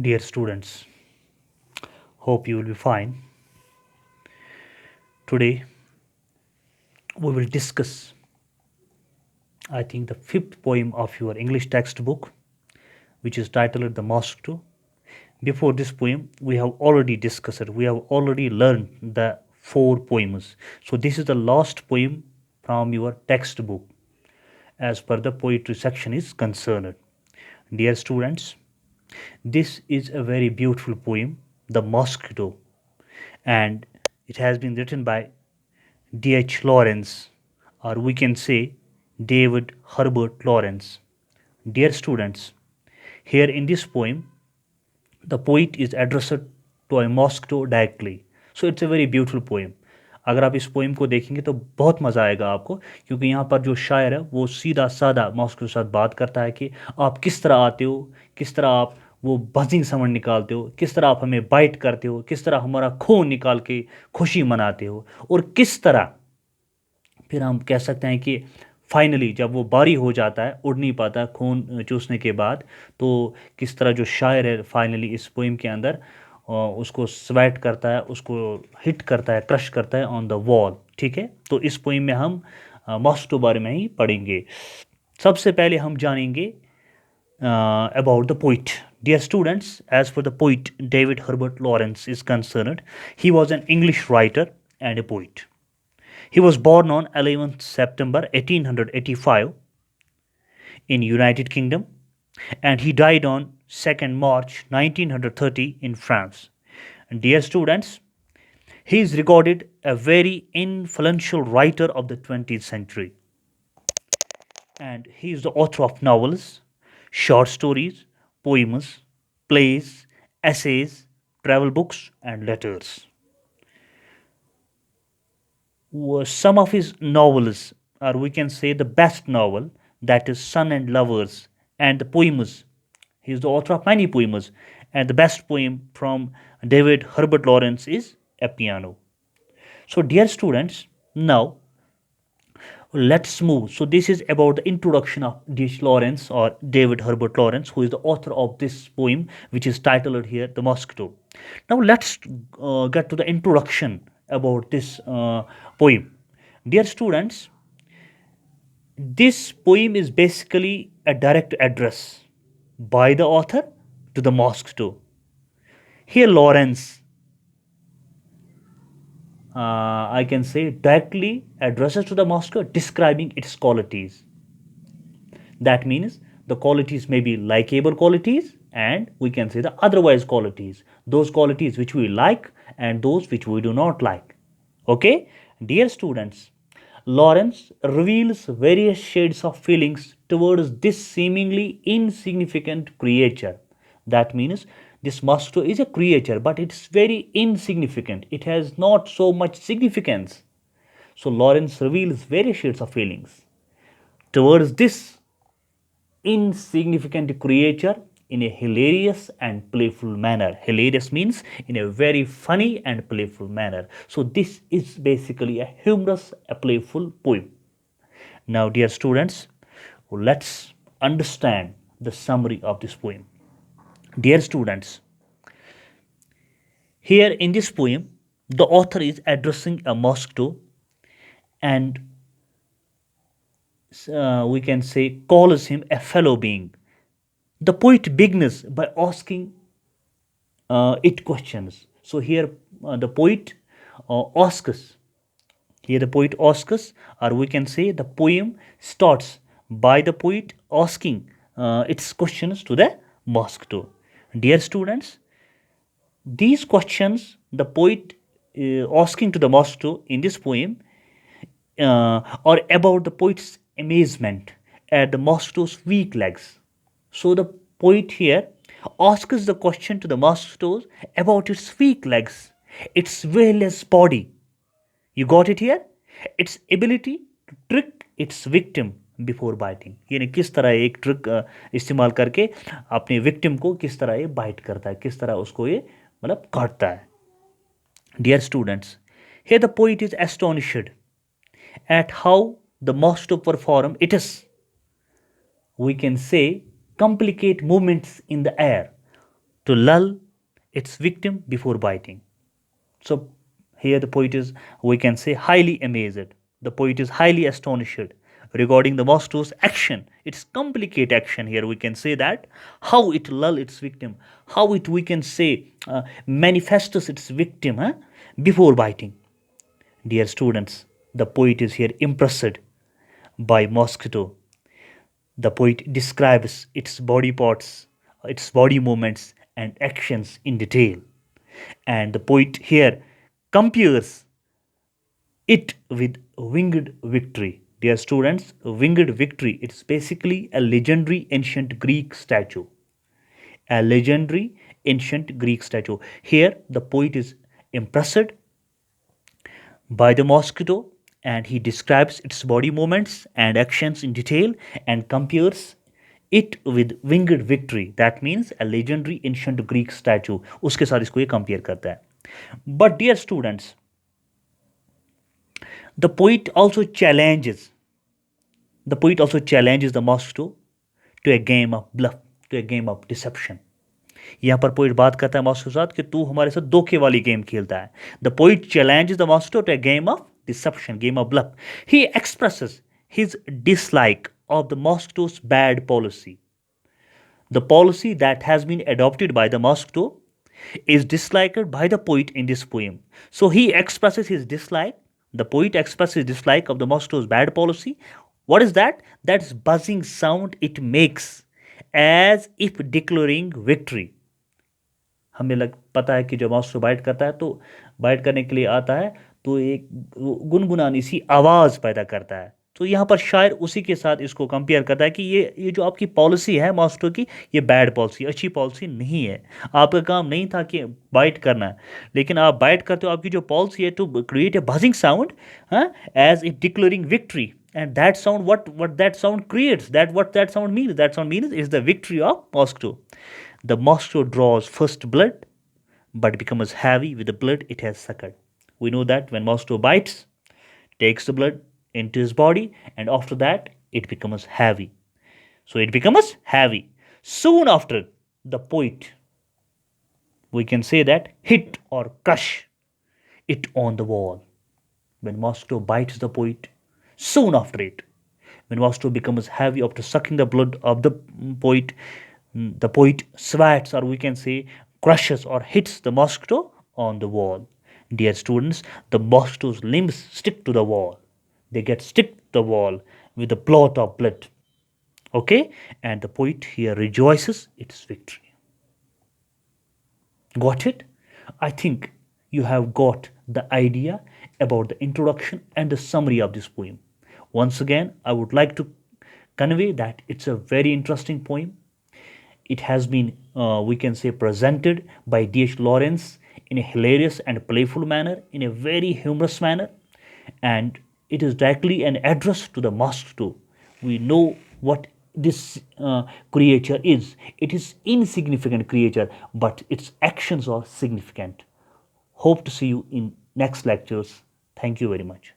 Dear students, hope you will be fine. Today we will discuss, I think, the fifth poem of your English textbook, which is titled The Mosquito. Before this poem, we have already discussed it. We have already learned the four poems. So this is the last poem from your textbook as per the poetry section is concerned. Dear students, this is a very beautiful poem, The Mosquito, and it has been written by D.H. Lawrence, or we can say David Herbert Lawrence. Dear students, here in this poem, the poet is addressed to a mosquito directly. So it's a very beautiful poem. अगर आप इस poem को देखेंगे तो बहुत मज़ा आएगा आपको, क्योंकि यहाँ पर जो शायर है वो सीधा साधा मॉस्को के साथ बात करता है कि आप किस तरह आते हो, किस तरह आप वो बजिंग साउंड निकालते हो, किस तरह आप हमें बाइट करते हो, किस तरह हमारा खून निकाल के खुशी मनाते हो, और किस तरह फिर हम कह सकते हैं कि फाइनली जब वो बारी हो जाता है, उड़ नहीं पाता खून चूसने के बाद, तो किस तरह जो शायर है फाइनली इस पोइम के अंदर उसको स्वेट करता है, उसको हिट करता है, क्रश करता है ऑन द वॉल. ठीक है, तो इस पोइम में हम मॉस्को बारे में ही पढ़ेंगे. सबसे पहले हम जानेंगे about the poet. Dear students, as for the poet David Herbert Lawrence is concerned, he was an English writer and a poet. He was born on 11th September 1885 in United Kingdom, and he died on 2nd March 1930 in France. And dear students, he is regarded a very influential writer of the 20th century, and he is the author of novels, short stories, poems, plays, essays, travel books, and letters. Some of his novels, or we can say the best novel, that is Sun and Lovers, and the poems. He is the author of many poems, and the best poem from David Herbert Lawrence is A Piano. So, dear students, now let's move. So, this is about the introduction of D.H. Lawrence or David Herbert Lawrence, who is the author of this poem, which is titled here The Mosquito. Now, let's get to the introduction about this poem. Dear students, this poem is basically a direct address by the author to the mosquito. Here, Lawrence, I can say, directly addresses to the mosquito, describing its qualities. That means the qualities may be likable qualities, and we can say the otherwise qualities, those qualities which we like and those which we do not like. Okay, dear students, Lawrence reveals various shades of feelings towards this seemingly insignificant creature. That means this mosquito is a creature, but it's very insignificant. It has not so much significance. So Lawrence reveals various shades of feelings towards this insignificant creature in a hilarious and playful manner. Hilarious means in a very funny and playful manner. So this is basically a humorous, a playful poem. Now, dear students, let's understand the summary of this poem. Dear students, here in this poem, the author is addressing a mosquito, and we can say calls him a fellow being. The poet begins by asking it questions. So here the poet asks. Here the poet asks, or we can say the poem starts by the poet asking its questions to the mosquito. Dear students, these questions the poet asking to the mosquito in this poem are about the poet's amazement at the mosquito's weak legs. So the poet here asks the question to the mosquito about its weak legs, its willless body. You got it here? Its ability to trick its victim before biting, यानी किस तरह एक trick इस्तेमाल करके अपने victim को किस तरह ये बाइट करता है, किस तरह उसको ये मतलब काटता है. Dear students, here the poet is astonished at how the mosquito perform we can say complicate movements in the air. to lull its victim before biting. So here the poet is, we can say, highly amazed. The poet is highly astonished regarding the mosquito's action. Its complicated action here, we can say that how it lull its victim, how it, we can say, manifests its victim before biting. Dear students, the poet is here impressed by mosquito. The poet describes its body parts, its body movements and actions in detail. And the poet here compares it with winged victory. Dear students, winged victory, it's basically a legendary ancient Greek statue. A legendary ancient Greek statue. Here, the poet is impressed by the mosquito and he describes its body movements and actions in detail and compares it with winged victory. That means a legendary ancient Greek statue. उसके साथ इसको ये compare करता है. But dear students, the poet also challenges the mosquito to a game of bluff, to a game of deception. यहाँ पर poet बात करता है मॉस्को के साथ कि तू हमारे साथ धोखे वाली गेम खेलता है. The poet challenges the mosquito to a game of deception, game of bluff. He expresses his dislike of the mosquito's bad policy. The policy that has been adopted by the mosquito is disliked by the poet in this poem. So he expresses his dislike. The poet expresses his dislike of the mosquito's bad policy. What is that? That's buzzing sound it makes as if declaring victory. हमें पता है कि जब Moscow bite करता है तो bite करने के लिए आता है तो एक गुनगुनानी सी आवाज़ पैदा करता है. तो यहाँ पर शायर उसी के साथ इसको कंपेयर करता है कि ये जो आपकी पॉलिसी है मॉस्को की, ये बैड पॉलिसी, अच्छी पॉलिसी नहीं है. आपका काम नहीं था कि बाइट करना है, लेकिन आप बाइट करते हो. आपकी जो पॉलिसी है to create a buzzing sound as if declaring victory. And that sound, what that sound creates, what that sound means is the victory of mosquito. The mosquito draws first blood, but becomes heavy with the blood it has sucked. We know that when mosquito bites, takes the blood into his body, and after that it becomes heavy. So it becomes heavy. Soon after, the poet, we can say that, hit or crush it on the wall. When mosquito bites the poet, soon after it, when mosquito becomes heavy after sucking the blood of the poet swats, or we can say crushes or hits the mosquito on the wall. Dear students, the mosquito's limbs stick to the wall. They get stick to the wall with a blot of blood. Okay? And the poet here rejoices its victory. Got it? I think you have got the idea about the introduction and the summary of this poem. Once again, I would like to convey that it's a very interesting poem. It has been, we can say, presented by D.H. Lawrence in a hilarious and playful manner, in a very humorous manner, and it is directly an address to the mosquito. We know what this creature is. It is insignificant creature, but its actions are significant. Hope to see you in next lectures. Thank you very much.